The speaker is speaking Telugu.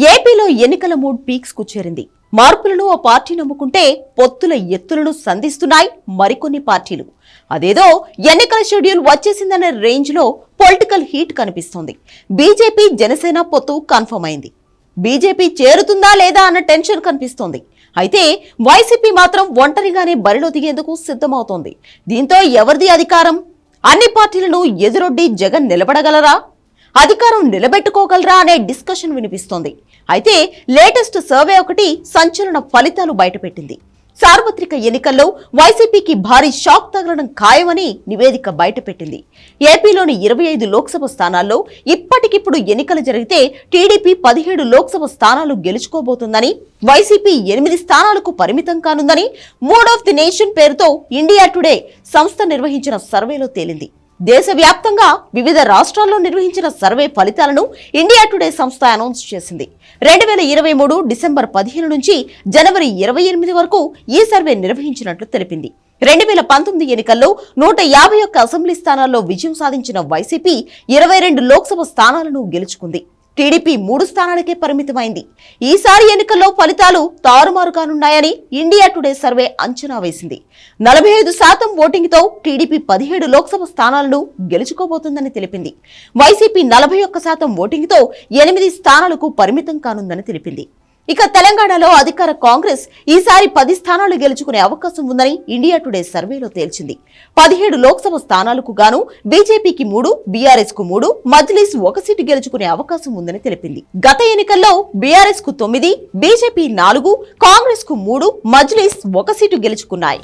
ఏపీలో ఎన్నికల మూడ్ పీక్స్ కు చేరింది. మార్పులను ఆ పార్టీ నమ్ముకుంటే పొత్తుల ఎత్తులను సంధిస్తున్నాయి మరికొన్ని పార్టీలు. అదేదో ఎన్నికల షెడ్యూల్ వచ్చేసిందనే రేంజ్ లో పొలిటికల్ హీట్ కనిపిస్తోంది. బీజేపీ జనసేన పొత్తు కన్ఫర్మ్ అయింది. బీజేపీ చేరుతుందా లేదా అన్న టెన్షన్ కనిపిస్తోంది. అయితే వైసీపీ మాత్రం ఒంటరిగానే బరిలో దిగేందుకు సిద్ధమవుతోంది. దీంతో ఎవరిది అధికారం? అన్ని పార్టీలను ఎదురొడ్డి జగన్ నిలబడగలరా? అధికారం నిలబెట్టుకోగలరా అనే డిస్కషన్ వినిపిస్తోంది. అయితే లేటెస్ట్ సర్వే ఒకటి సంచలన ఫలితాలు బయటపెట్టింది. సార్వత్రిక ఎన్నికల్లో వైసీపీకి భారీ షాక్ తగలడం ఖాయమని నివేదిక బయటపెట్టింది. ఏపీలోని 25 లోక్సభ స్థానాల్లో ఇప్పటికిప్పుడు ఎన్నికలు జరిగితే టీడీపీ 17 లోక్సభ స్థానాలు గెలుచుకోబోతుందని, వైసీపీ 8 స్థానాలకు పరిమితం కానుందని మూడ్ ఆఫ్ ది నేషన్ పేరుతో ఇండియా టుడే సంస్థ నిర్వహించిన సర్వేలో తేలింది. దేశవ్యాప్తంగా వివిధ రాష్ట్రాల్లో నిర్వహించిన సర్వే ఫలితాలను ఇండియా టుడే సంస్థ అనౌన్స్ చేసింది. 2023 డిసెంబర్ 15 నుంచి జనవరి 28 వరకు ఈ సర్వే నిర్వహించినట్లు తెలిపింది. 2019 ఎన్నికల్లో 151 అసెంబ్లీ స్థానాల్లో విజయం సాధించిన వైసీపీ 22 లోక్సభ స్థానాలను గెలుచుకుంది. టీడీపీ 3 స్థానాలకే పరిమితమైంది. ఈసారి ఎన్నికల్లో ఫలితాలు తారుమారు కానున్నాయని ఇండియా టుడే సర్వే అంచనా వేసింది. 45% ఓటింగ్తో టీడీపీ 17 లోక్సభ స్థానాలను గెలుచుకోబోతుందని తెలిపింది. వైసీపీ 41% ఓటింగ్తో 8 స్థానాలకు పరిమితం కానుందని తెలిపింది. ఇక తెలంగాణలో అధికార కాంగ్రెస్ ఈసారి 10 స్థానాలు గెలుచుకునే అవకాశం ఉందని ఇండియా టుడే సర్వేలో తేల్చింది. 17 లోక్సభ స్థానాలకు గాను బీజేపీకి 3, బీఆర్ఎస్ కు 3, మజ్లిస్ 1 సీటు గెలుచుకునే అవకాశం ఉందని తెలిపింది. గత ఎన్నికల్లో బీఆర్ఎస్ కు 9, బీజేపీ 4, కాంగ్రెస్ కు 3, మజ్లిస్ 1 సీటు గెలుచుకున్నాయి.